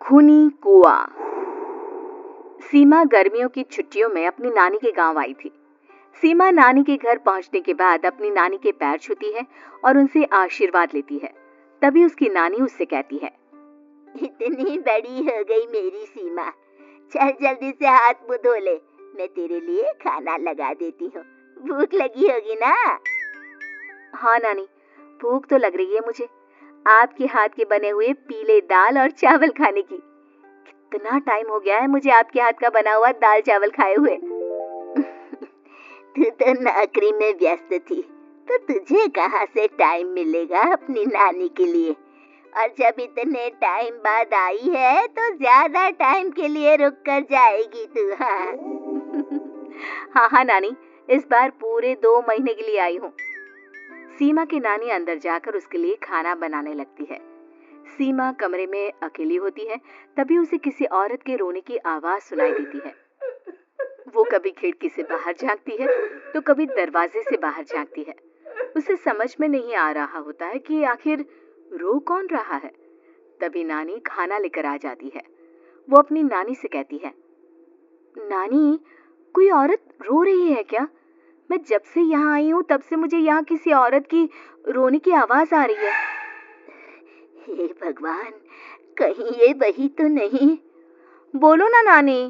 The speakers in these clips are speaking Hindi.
खूनी कुआं। सीमा गर्मियों की छुट्टियों में अपनी नानी के गांव आई थी। सीमा नानी के घर पहुंचने के बाद अपनी नानी के पैर छूती है और उनसे आशीर्वाद लेती है। तभी उसकी नानी उससे कहती है, इतनी बड़ी हो गई मेरी सीमा, चल जल्दी से हाथ मुंह धो ले, मैं तेरे लिए खाना लगा देती हूँ। भूख लगी होगी ना? हाँ नानी, भूख तो लग रही है मुझे, आपके हाथ के बने हुए पीले दाल और चावल खाने की। कितना टाइम हो गया है मुझे आपके हाथ का बना हुआ दाल चावल खाए हुए। तू तो नौकरी में व्यस्त थी, तो तुझे कहाँ से टाइम मिलेगा अपनी नानी के लिए? और जब इतने टाइम बाद आई है तो ज्यादा टाइम के लिए रुक कर जाएगी तू। हाँ हाँ नानी, इस बार पूरे 2 महीने के लिए आई हूँ। सीमा की नानी अंदर जाकर उसके लिए खाना बनाने लगती है। सीमा कमरे में अकेली होती है, तभी उसे किसी औरत के रोने की आवाज सुनाई देती है। वो कभी खिड़की से बाहर झांकती है तो कभी दरवाजे से बाहर झांकती है। उसे समझ में नहीं आ रहा होता है कि आखिर रो कौन रहा है। तभी नानी खाना लेकर आ जाती है। वो अपनी नानी से कहती है, नानी, कोई औरत रो रही है क्या? मैं जब से यहाँ आई हूँ तब से मुझे यहाँ किसी औरत की रोने की आवाज आ रही है। हे भगवान, कहीं ये वही तो नहीं? बोलो ना नानी।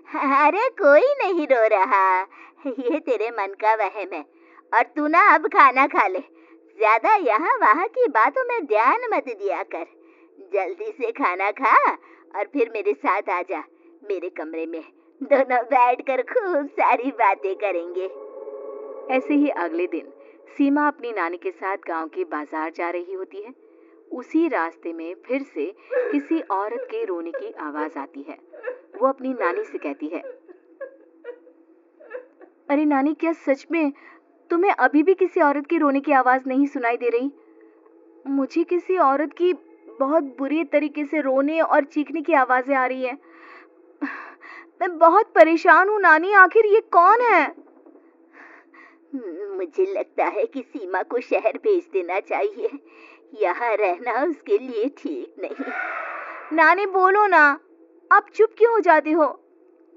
अरे कोई नहीं रो रहा, ये तेरे मन का वहम है। और तू ना अब खाना खा ले, ज्यादा यहाँ वहाँ की बातों में ध्यान मत दिया कर। जल्दी से खाना खा और फिर मेरे साथ आ जा मेरे कमरे में, दोनों बैठकर खूब सारी बातें करेंगे। ऐसे ही अगले दिन सीमा अपनी नानी के साथ गांव के बाजार जा रही होती है। उसी रास्ते में फिर से किसी औरत के रोने की आवाज आती है। वो अपनी नानी से कहती है, अरे नानी, क्या सच में तुम्हें अभी भी किसी औरत की रोने की आवाज नहीं सुनाई दे रही? मुझे किसी औरत की बहुत बुरी तरीके से रोने और चीखने की आवाजें आ रही है। मैं बहुत परेशान हूँ नानी, आखिर ये कौन है? मुझे लगता है कि सीमा को शहर भेज देना चाहिए, यहाँ रहना उसके लिए ठीक नहीं। नानी बोलो ना, आप चुप क्यों हो जाते हो?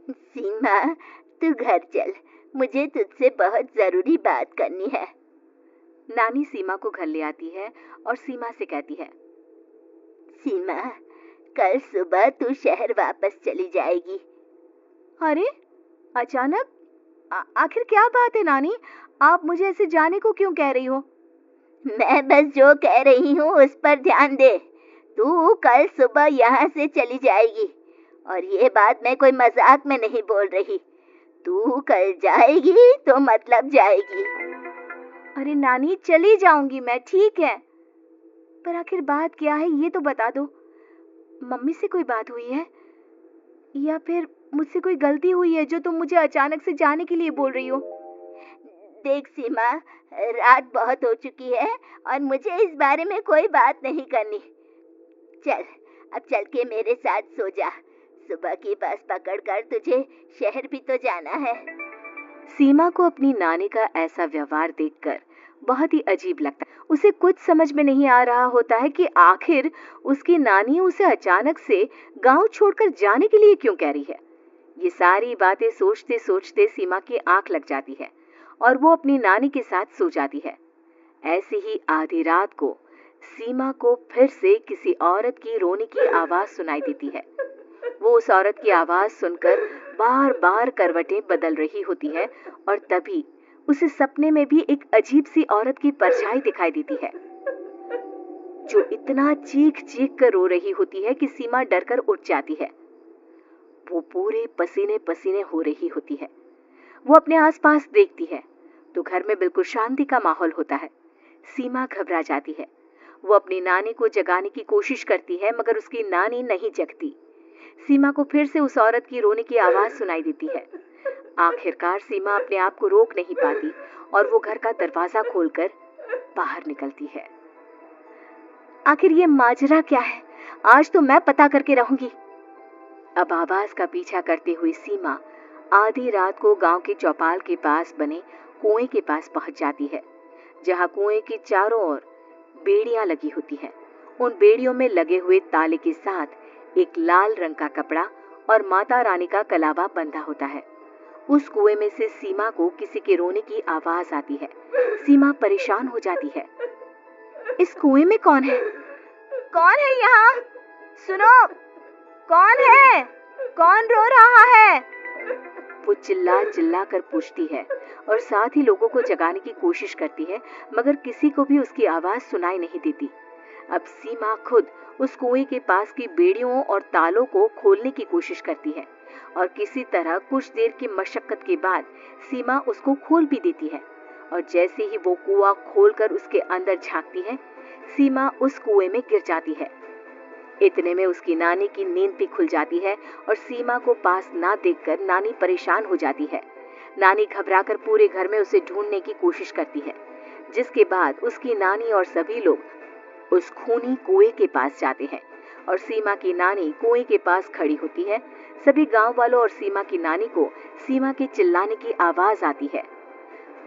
सीमा, तू घर चल, मुझे तुझसे बहुत जरूरी बात करनी है। नानी सीमा को घर ले आती है और सीमा से कहती है, सीमा, कल सुबह तू शहर वापस चली जाएगी। अरे अचानक? आखिर क्या बात है नानी, आप मुझे ऐसे जाने को क्यों कह रही हो? मैं बस जो कह रही हूँ उस पर ध्यान दे। तू कल सुबह यहाँ से चली जाएगी, और ये बात मैं कोई मजाक में नहीं बोल रही। तू कल जाएगी तो मतलब जाएगी। अरे नानी, चली जाऊंगी मैं, ठीक है, पर आखिर बात क्या है ये तो बता दो। मम्मी से कोई बात हुई है या फिर मुझसे कोई गलती हुई है जो तुम मुझे अचानक से जाने के लिए बोल रही हो? देख सीमा, रात बहुत हो चुकी है और मुझे इस बारे में कोई बात नहीं करनी। चल, अब चल के मेरे साथ सो जा। सुबह की बस पकड़कर तुझे शहर भी तो जाना है। सीमा को अपनी नानी का ऐसा व्यवहार देखकर बहुत ही अजीब लगता है। उसे कुछ समझ में नहीं आ रहा होता है कि आखिर उसकी नानी उसे अचानक से गांव छोड़कर जाने के लिए क्यों कह रही है। ये सारी बातें सोचते सोचते सीमा की आंख लग जाती है और वो अपनी नानी के साथ सो जाती है। ऐसी ही आधी रात को सीमा को फिर से किसी औरत की रोने की आवाज सुनाई देती है। वो उस औरत की आवाज सुनकर बार बार करवटें बदल रही होती है और तभी उसे सपने में भी एक अजीब सी औरत की परछाई दिखाई देती है, जो इतना चीख चीख कर रो रही होती है कि सीमा डरकर उठ जाती है। वो पूरे पसीने पसीने हो रही होती है। वो अपने आसपास देखती है तो घर में बिल्कुल शांति का माहौल होता है। सीमा घबरा जाती है। वो अपनी नानी को जगाने की कोशिश करती है मगर उसकी नानी नहीं जगती। सीमा को फिर से उस औरत की रोने की आवाज सुनाई देती है। आखिरकार सीमा अपने आप को रोक नहीं पाती और वो घर का दरवाजा खोलकर बाहर निकलती है। आखिर ये माजरा क्या है? आज तो मैं पता करके रहूंगी। अब आवाज का पीछा करते हुए सीमा आधी रात को गांव के चौपाल के पास बने कुएं के पास पहुंच जाती है, जहां कुएं के चारों ओर बेड़ियां लगी होती हैं। उन बेड़ियों में लगे हुए ताले के साथ एक लाल रंग का कपड़ा और माता रानी का कलावा बंधा होता है। उस कुएं में से सीमा को किसी के रोने की आवाज आती है। सीमा परेशान हो जाती है। इस कुएं में कौन है? कौन है यहाँ? सुनो, कौन है? कौन रो रहा है? वो चिल्ला चिल्ला कर पूछती है और साथ ही लोगों को जगाने की कोशिश करती है, मगर किसी को भी उसकी आवाज सुनाई नहीं देती। अब सीमा खुद उस कुएं के पास की बेड़ियों और तालों को खोलने की कोशिश करती है और किसी तरह कुछ देर की मशक्कत के बाद सीमा उसको खोल भी देती है। और जैसे ही वो कुआं खोलकर उसके अंदर झांकती है, सीमा उस कुएं में गिर जाती है। इतने में उसकी नानी की नींद भी खुल जाती है और सीमा को पास ना देखकर नानी परेशान हो जाती है। नानी घबराकर पूरे घर में उसे ढूंढने की कोशिश करती है, जिसके बाद उसकी नानी और सभी लोग उस खूनी कुएं के पास जाते हैं और सीमा की नानी कुएं के पास खड़ी होती है। सभी गांव वालों और सीमा की नानी को सीमा के चिल्लाने की आवाज आती है,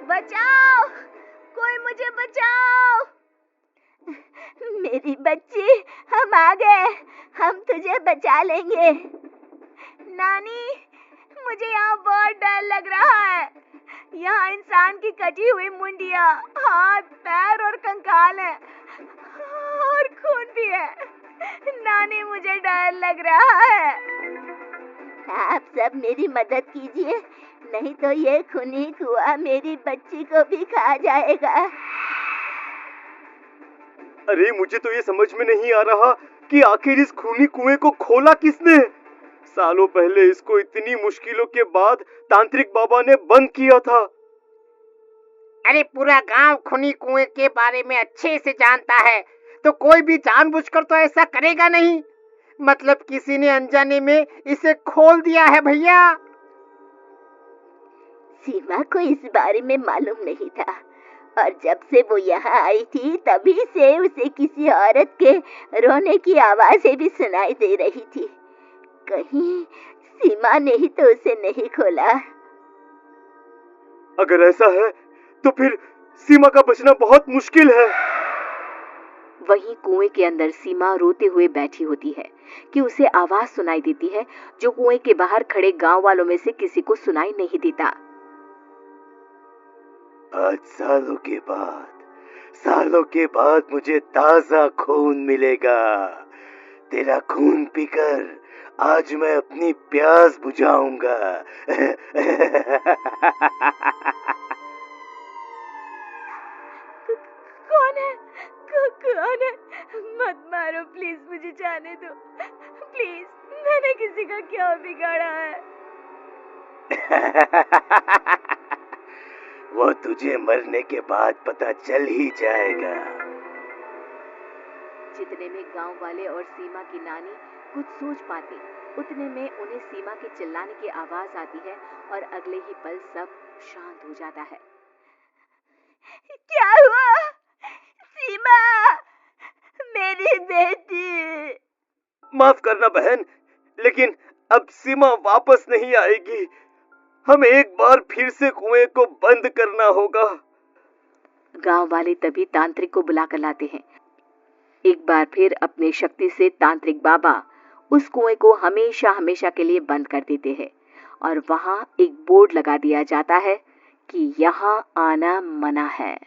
बचाओ, कोई मुझे बचाओ। मेरी बच्ची, हम आ गए, हम तुझे बचा लेंगे। नानी, मुझे यहाँ बहुत डर लग रहा है। यहाँ इंसान की कटी हुई मुंडियाँ, हाथ, पैर और कंकाल हैं और खून भी है। नानी, मुझे डर लग रहा है। आप सब मेरी मदद कीजिए, नहीं तो ये खूनी कुआं मेरी बच्ची को भी खा जाएगा। अरे मुझे तो ये समझ में नहीं आ रहा कि आखिर इस खूनी कुएं को खोला किसने। सालों पहले इसको इतनी मुश्किलों के बाद तांत्रिक बाबा ने बंद किया था। अरे पूरा गांव खूनी कुएं के बारे में अच्छे से जानता है, तो कोई भी जानबूझकर तो ऐसा करेगा नहीं। मतलब किसी ने अनजाने में इसे खोल दिया है भैया। सीमा को इस बारे में मालूम नहीं था और जब से वो यहाँ आई थी तभी से उसे किसी औरत के रोने की आवाजें भी सुनाई दे रही थी। कहीं सीमा ने ही तो उसे नहीं खोला। अगर ऐसा है तो फिर सीमा का बचना बहुत मुश्किल है। वहीं कुएं के अंदर सीमा रोते हुए बैठी होती है कि उसे आवाज सुनाई देती है जो कुएं के बाहर खड़े गांव वालों में से किसी को सुनाई नहीं देता। आज सालों के बाद मुझे ताजा खून मिलेगा। तेरा खून पीकर आज मैं अपनी प्यास बुझाऊंगा। कौन है? कौन है? मत मारो प्लीज, मुझे जाने दो प्लीज। मैंने किसी का क्या बिगाड़ा है? वो तुझे मरने के बाद पता चल ही जाएगा। जितने में गांव वाले और सीमा की नानी कुछ सोच पाते, उतने में उन्हें सीमा के चिल्लाने की आवाज आती है और अगले ही पल सब शांत हो जाता है। क्या हुआ? सीमा, मेरी बेटी। माफ करना बहन, लेकिन अब सीमा वापस नहीं आएगी। हमें एक बार फिर से कुएं को बंद करना होगा। गांव वाले तभी तांत्रिक को बुला कर लाते हैं। एक बार फिर अपनी शक्ति से तांत्रिक बाबा उस कुएं को हमेशा हमेशा के लिए बंद कर देते हैं और वहां एक बोर्ड लगा दिया जाता है कि यहाँ आना मना है।